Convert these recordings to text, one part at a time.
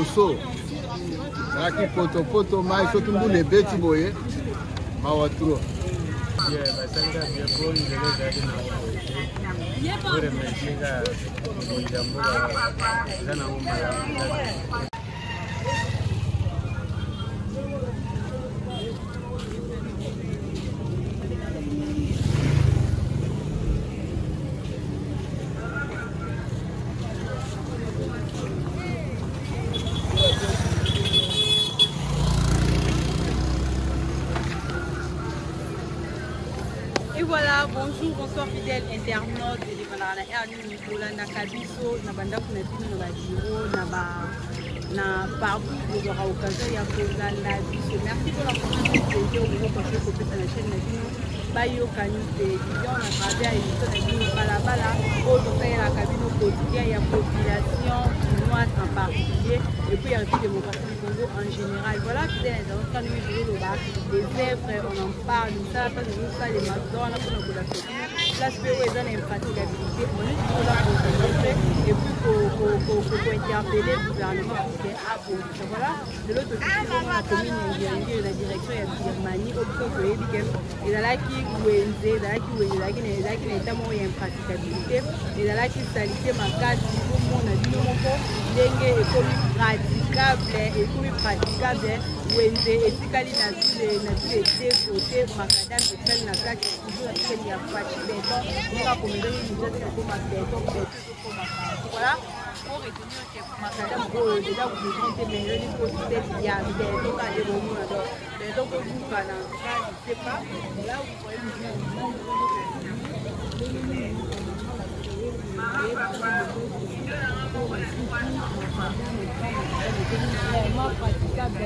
liboso ezalaki potopoto mai so tumbula ebeti boye mawa tro basanga bien po nzela ezalaki na oremercienga mokonzi ya mboka eza nango malamu. Et voilà, bonjour, bonsoir fidèles internautes de la Nicolas Nakabiso, Nabanda Kunatino, Nabadiro, na partout vous aura occasion de la biso. Merci pour la confiance que vous avez sur la chaîne Nabino. Bayo Kanu télévision, à travers l'émission Nabino Balabala, aujourd'hui la cabine quotidienne, il y a population chinoise en particulier, et puis il y a la démocratie du Congo en général. Voilà, fidèles internautes, quand nous jouons les œuvres, on en parle, nous savons pas de nous, ça, les McDonald's, on a la société. Là, je peux vous donner une praticabilité, on est toujours là pour vous montrer, et puis pour interpeller le gouvernement pour qu'il y ait abondance. Voilà, de l'autre côté, on a la commune de la direction de la Birmanie, au point de vue et dans la qui ouenze, dans la qui n'est pas moyen de praticabilité, et dans la qui salité ma carte, tout le monde a dit non, dengue est comme praticable, et comme praticable, ouenze, et si kali n'a été côté, macadam, et tel n'a pas qui toujours à ce qu'il y a pas de béton, on va comme donner une chose comme un béton, voilà. Pour retenir que macadam, déjà vous devez mais le niveau il y a des bétons à des moments, donc vous canal, je sais pas, là vous pouvez vraiment praticable.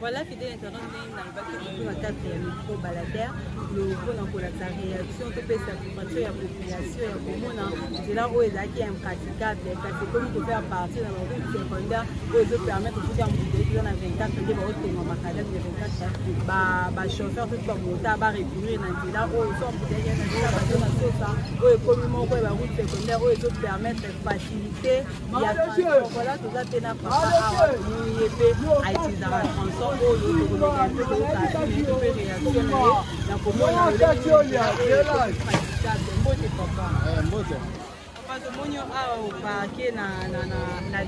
Voilà, fidèle internaute, dans le cadre de micro baladaire, le bon la réaction, tout peut s'appliquer à la population et au monde. C'est là où il y a qui est impraticable, c'est comme il faire partie dans la route secondaire, où il peut permettre de faire un boulot dans la 24, de faire un macadam de 24, chauffeur, tout comme monter, à réduire dans là où ils sont peut-être où il communément où la route secondaire, où il peut permettre de faciliter la transport. Voilà, tout ça, c'est n'importe quoi à utiliser la transport.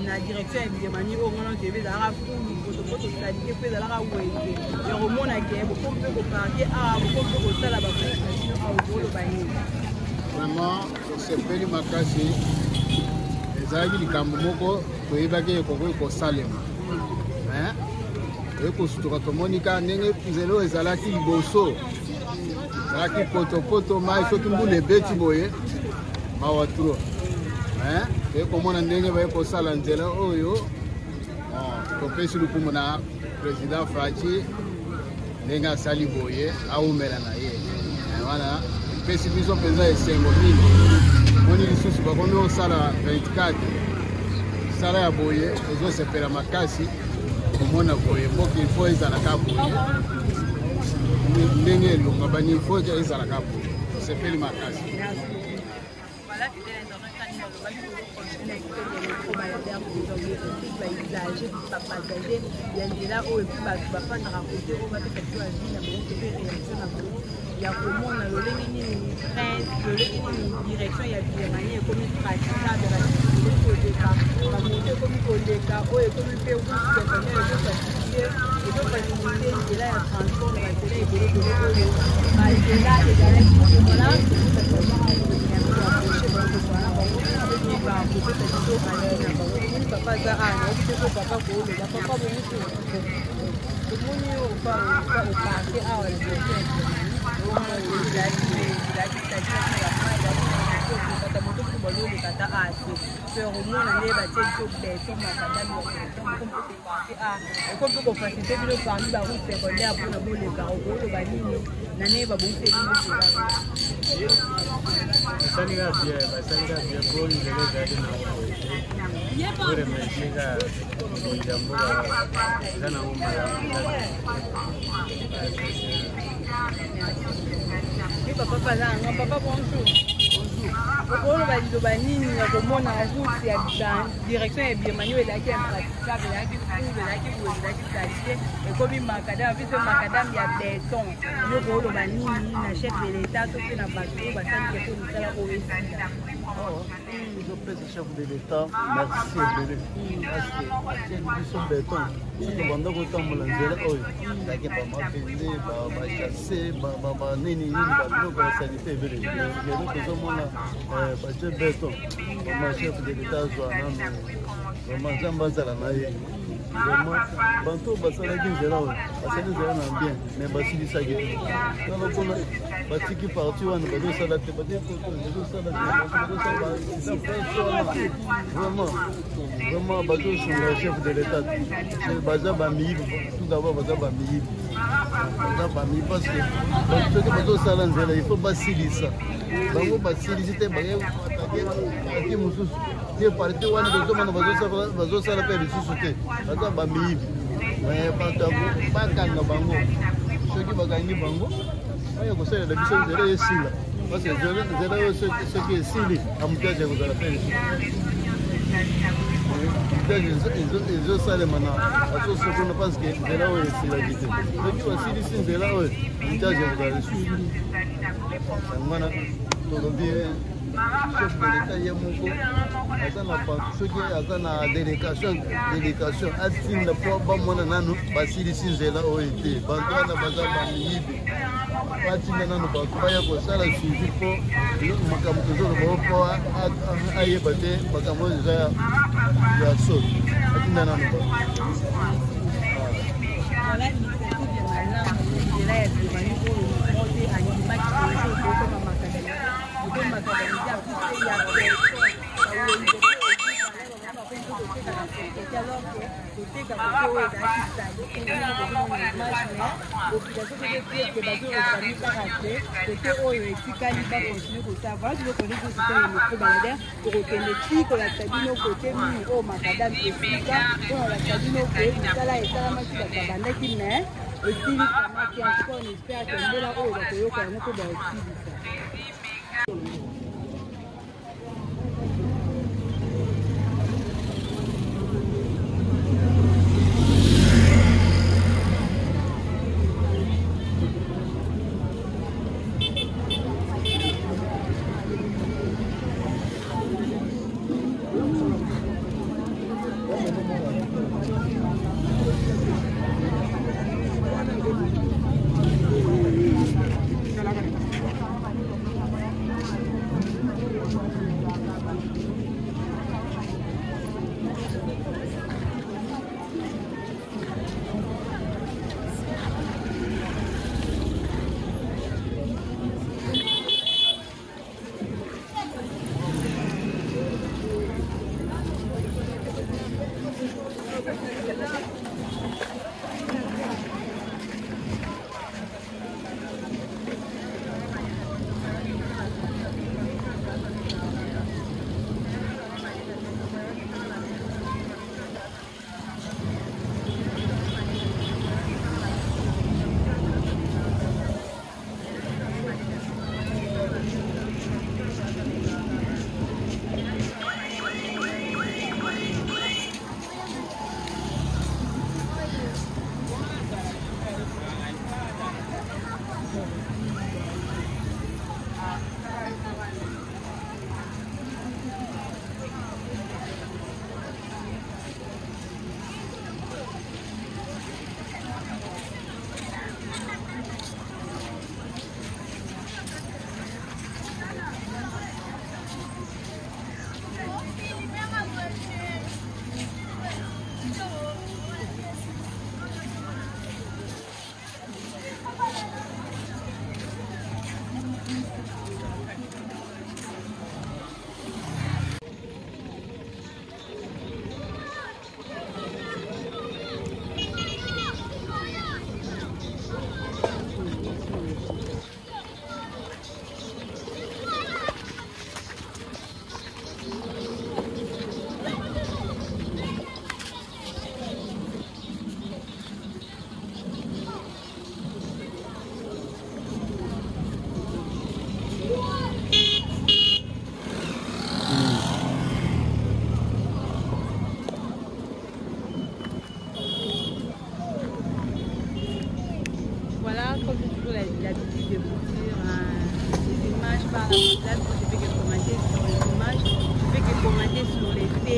Na direction ya Birmanie au moment où il a photo salité pe la ra wenge ya romona ke bo kompe ko parquer a bo kompe ko sala ba prestation a au bani vraiment c'est peli makasi ezali likambo moko toyebaki ko salema ekosutuka tomonika ndenge nzelo ezalaki liboso ezalaki potopoto mai so tumbula ebeti boye mawa tro ekomona ndenge bayekosala nzela oyo topesi lukumu na président Faci ndenge asali boye aumela na ye wana epesi biso mpenza esengo mingi moni lisusu bakomi osala 24 sala ya boye ezosepela makasi komona boye mboka ilfo ezalaka boye ndenge elonga banifo ezalaka boye tosepeli makasi. Il y a comment on a le direction, il y a Birmanie, et comme il praticable de la sécurité, comme il cas, comme il fait et là, il y a transport, il y a Papa, bonjour. Bonjour, direction est bien manuelle, là qui est impraticable, là qui trouve, là qui bouge, là qui qualifié. Et comme il macadam, puis ce macadam, il y a béton. Le gros, le banni, le chef de l'État, tout ce qui n'a pas de tout, ça qui est tout le temps au chef de l'État, merci Ebele. Parce que nous sommes béton. Si nous vendons autant de l'anzela, il y a des gens qui chasser, nini, la sanité Ebele. Nous sommes béton. Le chef de l'État, vraiment, j'embrasse vraiment, bantu basala kinzela oyo basali nzela na bien mais basilisaki tala mpona batiki parti wana bazosala te vraiment bazosunga chef de l'état baza bamiyibi tout d'abord baza bamiyibi parce que soki bazosala nzela il faut basilisa bango basilisi te bayeaki mosusu te parti wana tozomona bazosala mpe lisusu te baza bamiyibi bato bakanga bango soki bakangi bango baya kosalela biso nzela esila parce que nzela oyo soki esili amutiage ekozala mpe lisusu ezosalema na azosokona parce que nzela oyo esilaki te soki basilisi nzela oyo amutiage ekozala lisusu yangwana tolobi chef de l'État ye moko aza na bantu soki aza na délégation atinda mpo bamona nanu basilisi nzela oyo te bantu wana baza bamiyibi batinda nanu bantu baya kosala suivi mpo makambo tozoloba mpo ayeba te makambo oyo eza ya solo atinda nanu bantu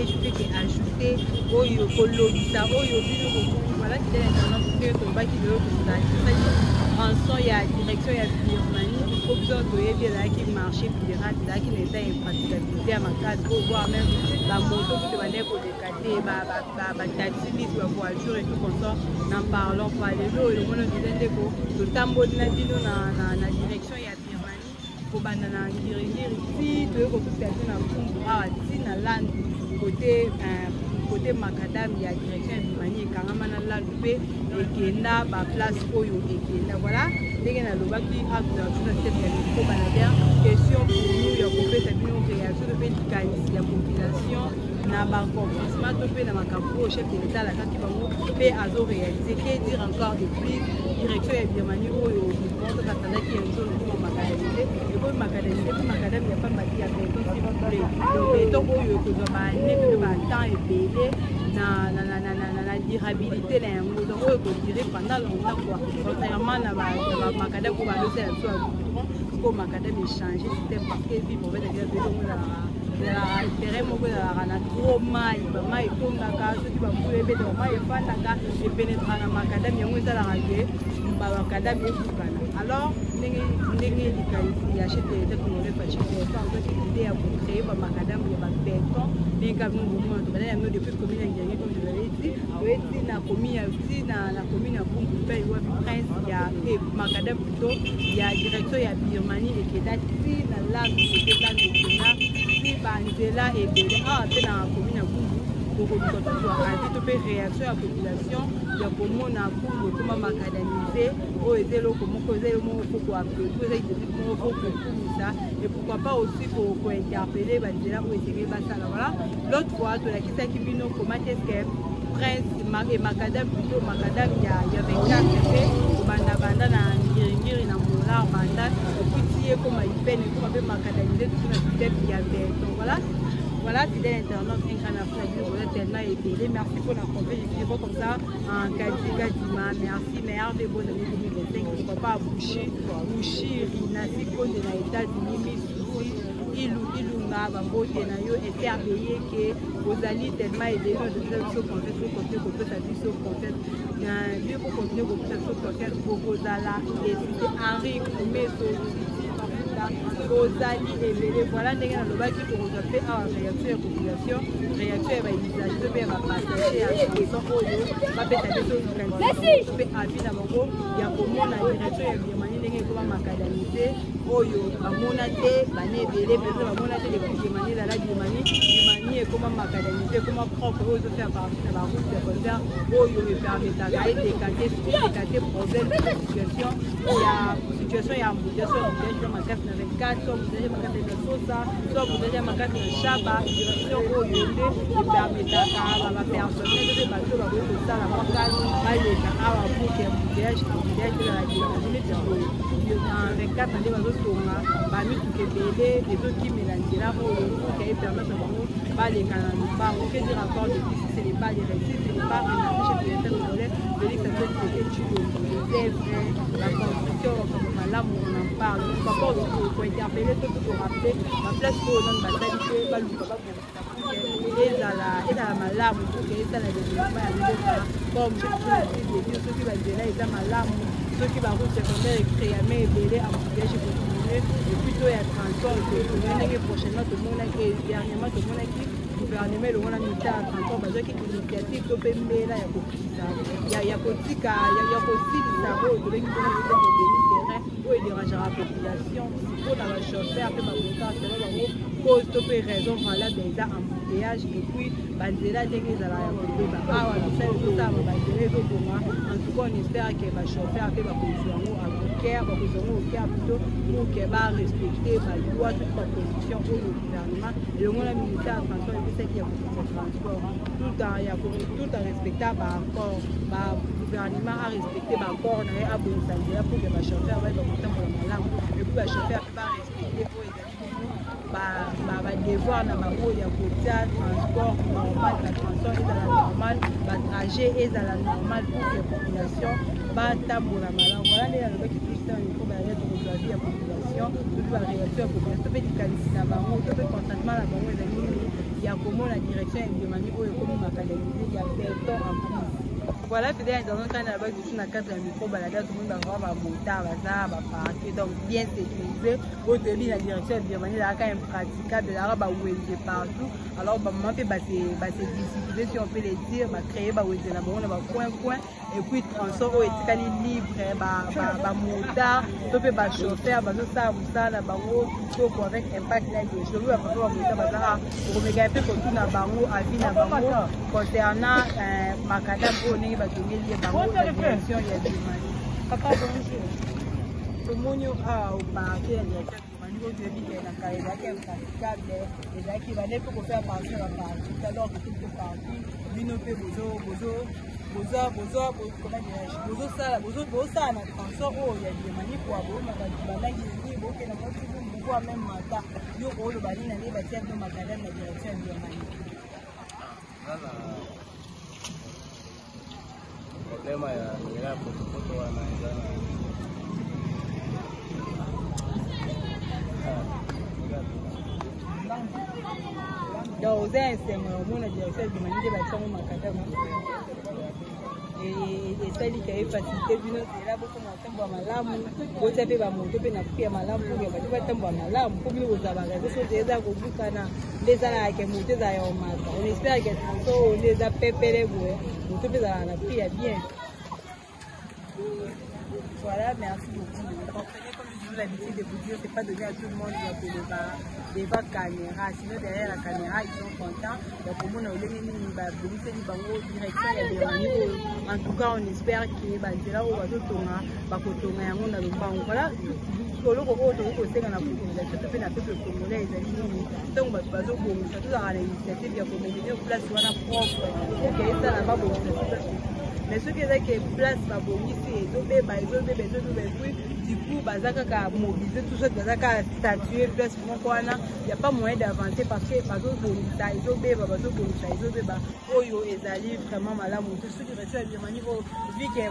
je fais que ajouter oyo kolobisa oyo bino voilà qui est l'internet que to ba qui veut que ça en son il y a direction il y a Birmanie il faut besoin de y bien qui marché pirate là qui n'est pas praticabilité à ma case pour voir même la moto que tu vas aller pour décaler ba taxi ba voiture et tout comme ça n'en parlons pas les jours le monde disait que le tambo de la bino na direction il y a Birmanie pour banana ngiri ici de ko tout faire na kumba ici na land côté macadam il y a direction de Birmanie kangamana la loupé et kenda ba place oyo et kenda voilà ndenge na lobaki after tout cette pour banader question pour nous ya ko fait bino réaction de pédicanisi la population na ba accomplissement to pe na makambo chef de l'état la kaki bango pe azo réaliser que dire encore de plus direction ya Birmanie oyo monte katana qui est zone de macadamisé et pour macadamisé pour macadam ya pas mati ya béton s'il vous plaît le béton oyo ko zo ba ne que ba temps et belé na durabilité na yango donc oyo ko durer pendant longtemps quoi contrairement na ba macadam ko ba le faire soit ko macadam échanger système parce que vivre avec des béton la terrain moko na trop mai etongaka soki bambula ebeta bamai efandaka epenetra na makadami yango esalaka ke bakadami efukana alors ndenge likanisi ya chef de l'état congolais facisoki idée ya kocreye bamakadami ya babeton ndenge kaka nomomona tobala yango depuis commune ya ngiangi comme je l'avais dit toyeti na commune ya ti na commune ya bungu mpe wapi prince ya makadami plutôt ya direction ya Birmanie ekeda ti na lande ete lande ekena banzela ebele awa mpe na commune ya Bungu kokoluka tozwaka to mpe réaction ya population ya komona Bungu ekoma macadamisé oyo eza eloko moko eza eloko moko fo koaplaudir eza idétique moko fo kokumisa et pourquoi pas aussi kointerpele banzela oyo esengeli basala voilà l'autre fois tolakisaki bino comment est-ce que prince et macadam plutôt macadam ya 24 mpe kobandabanda na ngiringiri na molar banda ekuti ye koma ipene koma mpe macadamisé tout na système ya béton voilà fidèle internaute un grand afrique vous êtes tellement épelé merci pour la conférence je vois comme ça en Kadika Dima merci mais Hervé bonne année 2025 pourquoi pas Bouchi Rinasi Konde na États-Unis Misusi ilunga bambote na yo eterbeye ke ozali tellement ebele de biso confiance côté kopesa biso confiance na bio ko continuer kopesa biso confiance bokozala esite Henri Kumeso ozali ebele voilà ndenge nalobaki tokozwa mpe awa réaction ya population réaction ya bainitiative mpe ya bapassager ya chanson oyo bapesa biso mpe avi na bango ya komona direction ya Birmanie ndenge ekoma macadamisé oyo bamona te bana ebele mpenza bamona te depuis Birmanie ezala Birmanie ekoma macadamisé ekoma propre oyo ezofaya partie na baroute secondaire oyo epermetaka edekate problème ya situation ya embouteillage ya makasi na 24 so embouteillage ya makasi na sosa so embouteillage ya makasi na shaba direction oyo nde epermetaka bapersonnel mpe bato bakoki kosala makasi baleka awa buke embouteillage ezala neti boye na 24 nde bazotonga bamituka ebele ezokimela nzela oyo buke epermettre bango baleka na lubango que dire encore de plus c'est les pas des récits c'est les pas chef de l'état congolais Félix Antoine Tshisekedi la construction malamu on en parle par rapport au interpeller tout pour rappeler la place pour dans la bataille baluka ezala malamu pour que ezala développement ya mboka comme ceux qui va dire eza malamu ceux qui va route secondaire créame ebele embouteillage continuer et plutôt ya transport ndenge prochainement tomonaki dernièrement tomonaki gouvernement elongo na ministère ya transport bazwaki initiative to mpe mbela ya kokisa ya kotika ya kosilisa oyo tobengi mpona système obéni terrain oyo edérangera population mpona bachauffeur mpe bamotar selo bango cause to mpe raison valable eza embouteillage et puis banzela ndenge ezala ya koyeba awa misala ezosalama banzela ezobonga en tout cas on espère ke bachauffeur mpe bakozwa yango akoker bakozwa yango oker plutôt pour ke barespecte baloi toute bacondition oyo gouvernement elongo na ministère ya transport epesaki ya kokisa transport tout en respectant baaccord gouvernement a respecté baaccord na ye abongisa nzela pour ke bachauffeur baye bakotambola malamu epuis bachauffeur mpe barespecte oyo ezali badevoir na bango ya kotia transport normal batransport ezala normal batrajet ezala normal pour que population batambola malamu wana nde nalobaki tusa miko baye tokozwavi ya population topi baréaction ya population to mpe likanisi na bango to mpe consentement na bango ezali nini il y a comment la direction et Birmanie où est comme macadamisé, il y a béton en plus. Voilà, fidèle internaute, quand là-bas, je suis dans 4 micro balada, tout le monde va voir motard, ça va partir, donc bien sécurisé. Au début, la direction de Birmanie, là, quand même praticable, là, va ouéger partout. Alors, maman fait difficulté, si on peut les dire, créer, ouéger là, on va coin, et puis transport au étiquette libre, motard, tout peut chauffeur, ça, là, plutôt avec impact là, je veux avoir motard, pour me gagner pour tout na bango, avis na bango, concernant macadam, on est la direction, il y a des manies. Papa, bonjour. Tout le monde au parquet, la direction du Mani, au début, il y a un carrière qui est praticable, les gens qui vont pour faire passer la partie, alors que tout est parti, l'une fait bozo, comment dirais-je, bozo, ça, on a transport, il y a des manies pour avoir, même matin, yo le bali na les bâtiments de macadam, la direction du Mani. Problema ya potopoto wanaanzana donc vous avez un directeur du Mani de bâtiment macadam et ça dit qu'il y a facilité d'une autre là pour qu'on attend malamu vous savez va monter pe na pia malamu pour que va attendre malamu pour que vous avez raison de ça ko bukana les ala ke monter za yo mata on espère que on les a pépéré vous tout ça na pia bien. Voilà, merci beaucoup. Comprenez, comme je vous l'habitude de vous dire, c'est pas donné à tout le monde de débat caméra. Sinon, derrière la caméra, ils sont contents. Donc, au moins, on a direction. En tout cas, on espère que c'est là où on va tout tourner. Voilà. Koloko oto kosenga na population to pe na peuple congolais ezali nini ntango bato bazobongisa tozala na initiative ya kometene place wana propre oke esala babongisa mais soki ezaki place babongisi ezobeba puis du coup baza kaka mobiliser tout ça baza kaka statuer place moko wana y a pas moyen d'avancer parce que bazobongisa ezobeba oyo ezali vraiment malamu te soki reçu ya Birmanie oyo vu ke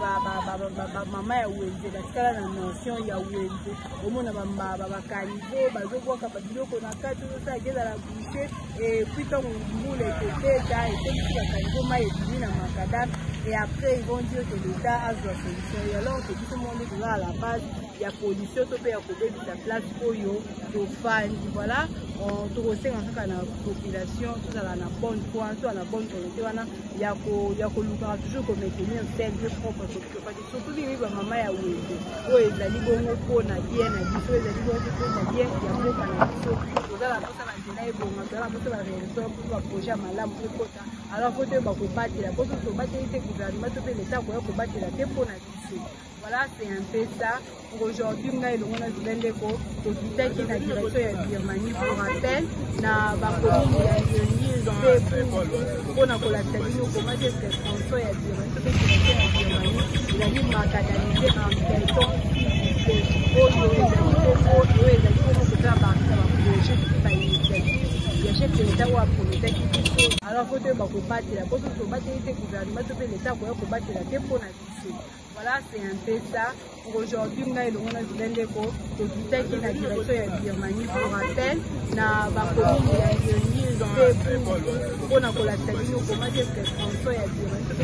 mama ya wenze batikala na notion ya wenze omona bakanivo bazobwaka babiloko na kati oza ezala bouche et puis ntango mbula ekoteka etekisi bakanivo mai ebimi na makadam et après ils vont dire que l'État a sa solution et alors que tout le monde est à la base il y a pollution tout peut accommoder la place oyo to fan voilà on to ressentir en tout cas la population tout ça la bonne foi tout la bonne volonté wana il y a toujours comme maintenir celle de propre parce que surtout les maman ya wende o ezali bongo pona bien na biso ezali bongo pona bien ya mboka na biso tozala posa na nzela ebonga tozala posa ba réaction pour ba projet malamu ekota alors faut te ba kobatela pour to batela te gouvernement to pe l'État ko kobatela te pona biso. Voilà, c'est un peu ça. Pour aujourd'hui, on a direction de Birmanie pour rappel. Na bakomi ya Birmanie pour na collatéral comment est-ce que François ya Birmanie il a mis macadamisé en béton. Alors, faut que voilà, c'est un peu ça. Pour aujourd'hui, on a direction de Birmanie pour rappel. Na bakomi ya Birmanie pour na collatéral comment est-ce que François ya Birmanie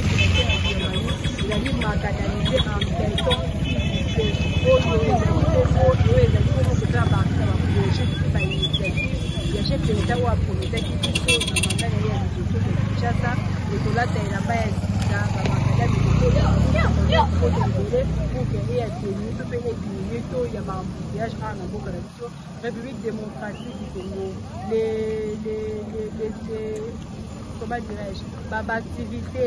il a mis macadamisé en béton. République démocratique du Congo, comment dirais-je, activité,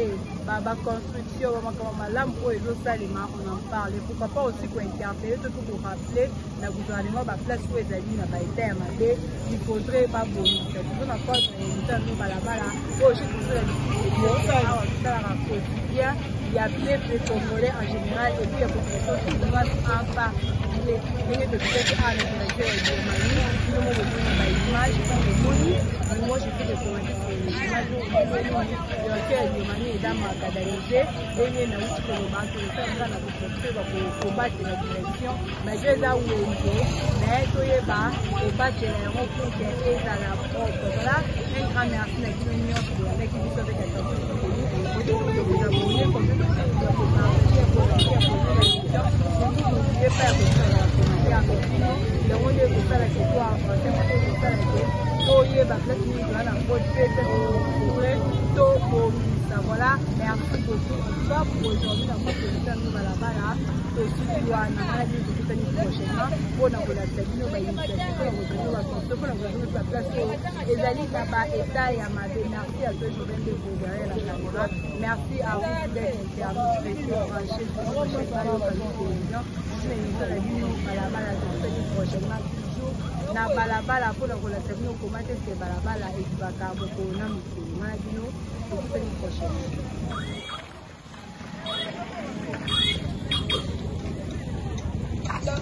construction, on en parle. Pourquoi pas aussi pour interpeller, tout pour rappeler, le gouvernement, la place où les amis n'ont pas été amadés, il faudrait pas bonus. On a pas il y a plein de Congolais en général et puis il y a beaucoup de choses qui doivent en parler. te ndenge tokitaki awa na directeur ya Germanie bino moko bino baimage omoni moi je fais des commentaires sur les images directeur ya Germanie eza makadalize ndenge nauti koloba tolosala na boprofite bakobatela direction bajo eza wenzo mais toyeba kobatela yango pour que ezala propre voilà un grand merci na bino nyonso bolandaki biso avec attention voilà, merci beaucoup pour aujourd'hui dans votre émission nous va là-bas là aussi tu dois na maladie de toute année prochainement pour na la tête ba initiative pour revenir à son pour revenir à place et ali là-bas état ya ma merci à tous les gens de derrière la caméra merci à vous d'être intervenus branchés sur la chaîne télévision c'est une télévision à la maladie de toute année prochainement na balabala pour la tête comment est-ce que balabala et va car beaucoup na maladie no toute année prochaine. Attends,